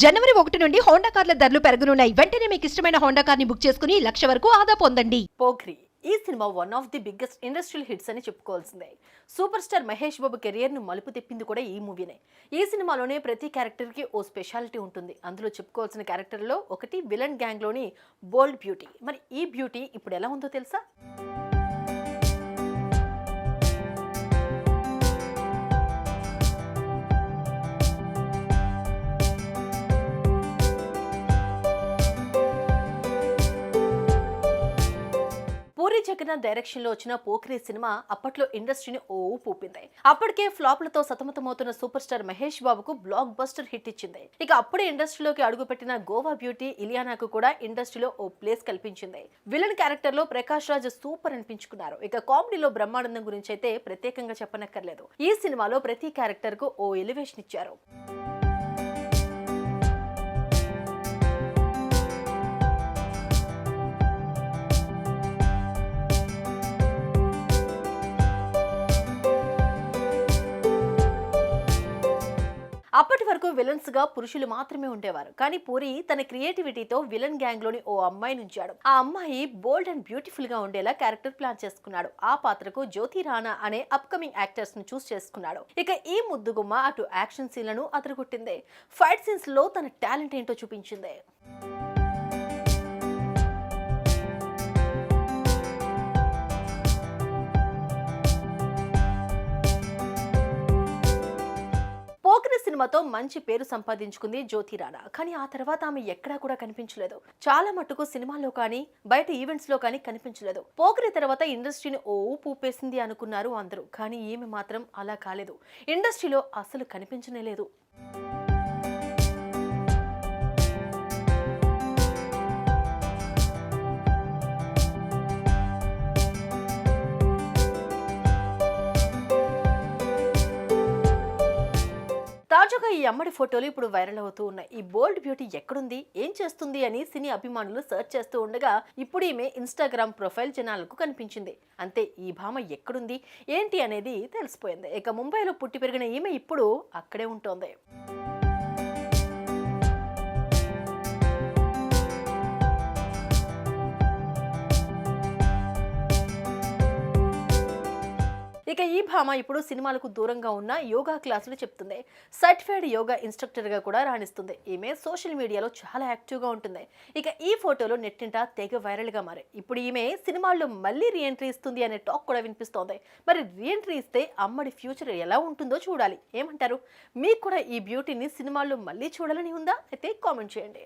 జనవరి 1 నుండి హోండా కార్ల ధరలు పెరగనున్నాయి. వెంటనే మీకు ఇష్టమైన హోండా కార్ని బుక్ చేసుకుని 1,00,000 వరకు ఆదా పొందండి. పోఖ్రి ఈ cinema one of the biggest industrial hits అని చెప్పుకోవాల్సిందే. Super star Mahesh Babu career ను మలుపు తిప్పింది కూడా ఈ మూవీనే. ఈ సినిమాలోనే ప్రతి క్యారెక్టర్ కి ఓ స్పెషాలిటీ ఉంటుంది. అందులో చెప్పుకోవాల్సిన క్యారెక్టర్లో ఒకటి విలన్ గ్యాంగ్ లోని బోల్డ్ బ్యూటీ. మరి ఈ బ్యూటీ ఇప్పుడు ఎలా ఉందో తెలుసా? పూరి జగన్నాథ్ డైరెక్షన్ లో వచ్చిన పోఖ్రి సినిమా అప్పట్లో ఇండస్ట్రీని ఓ ఊపింది. అప్పటికే ఫ్లాప్లతో సతమతమవుతున్న సూపర్ స్టార్ మహేష్ బాబుకు బ్లాక్ బస్టర్ హిట్ ఇచ్చింది. ఇక అప్పుడే ఇండస్ట్రీలోకి అడుగుపెట్టిన గోవా బ్యూటీ ఇలియానాకు కూడా ఇండస్ట్రీలో ఓ ప్లేస్ కల్పించింది. విలన్ క్యారెక్టర్ లో ప్రకాష్ రాజ్ సూపర్ అనిపించుకున్నారు. ఇక కామెడీలో బ్రహ్మానందం గురించి అయితే ప్రత్యేకంగా చెప్పనక్కర్లేదు. ఈ సినిమాలో ప్రతి క్యారెక్టర్ కు ఓ ఎలివేషన్ ఇచ్చారు. అప్పటి వరకు విలన్స్ గా పురుషులు మాత్రమే ఉండేవారు. కానీ పూరి తన క్రియేటివిటీతో విలన్ గ్యాంగ్ లోని ఓ అమ్మాయిని ఉంచాడు. ఆ అమ్మాయి బోల్డ్ అండ్ బ్యూటిఫుల్ గా ఉండేలా క్యారెక్టర్ ప్లాన్ చేసుకున్నాడు. ఆ పాత్రకు జ్యోతి రాణా అనే అప్కమింగ్ యాక్టర్స్ ను చూస్ చేసుకున్నాడు. ఇక ఈ ముద్దుగుమ్మ అటు యాక్షన్ సీన్లను అదరగొట్టింది. ఫైట్ సీన్స్ లో తన టాలెంట్ ఏంటో చూపించింది. పోఖ్రి సినిమాతో మంచి పేరు సంపాదించుకుంది జ్యోతి రాణా. కానీ ఆ తర్వాత ఆమె ఎక్కడా కూడా కనిపించలేదు. చాలా మట్టుకు సినిమాల్లో కానీ బయట ఈవెంట్స్ లో కానీ కనిపించలేదు. పోఖ్రి తర్వాత ఇండస్ట్రీని ఓ ఊపేసింది అనుకున్నారు అందరూ. కానీ ఈమె మాత్రం అలా కాలేదు. ఇండస్ట్రీలో అసలు కనిపించనే లేదు. తాజాగా ఈ అమ్మడి ఫోటోలు ఇప్పుడు వైరల్ అవుతూ ఉన్నాయి. ఈ బోల్డ్ బ్యూటీ ఎక్కడుంది, ఏం చేస్తుంది అని సినీ అభిమానులు సెర్చ్ చేస్తూ ఉండగా ఇప్పుడు ఈమె ఇన్స్టాగ్రామ్ ప్రొఫైల్ జనాలకు కనిపించింది. అంతే, ఈ భామ ఎక్కడుంది ఏంటి అనేది తెలిసిపోయింది. ఇక ముంబైలో పుట్టి పెరిగిన ఈమె ఇప్పుడు అక్కడే ఉంటోంది. ఇక ఈ భామ ఇప్పుడు సినిమాలకు దూరంగా ఉన్న యోగా క్లాసులు చెప్తుంది. సర్టిఫైడ్ యోగా ఇన్స్ట్రక్టర్ గా కూడా రాణిస్తుంది. ఈమె సోషల్ మీడియాలో చాలా యాక్టివ్ గా ఉంటుంది. ఇక ఈ ఫోటోలో నెట్టింట తెగ వైరల్ గా మారాయి. ఇప్పుడు ఈమె సినిమాల్లో మళ్ళీ రీఎంట్రీ ఇస్తుంది అనే టాక్ కూడా వినిపిస్తోంది. మరి రీఎంట్రీ ఇస్తే అమ్మడి ఫ్యూచర్ ఎలా ఉంటుందో చూడాలి. ఏమంటారు? మీకు కూడా ఈ బ్యూటీని సినిమాల్లో మళ్ళీ చూడాలని ఉందా? అయితే కామెంట్ చేయండి.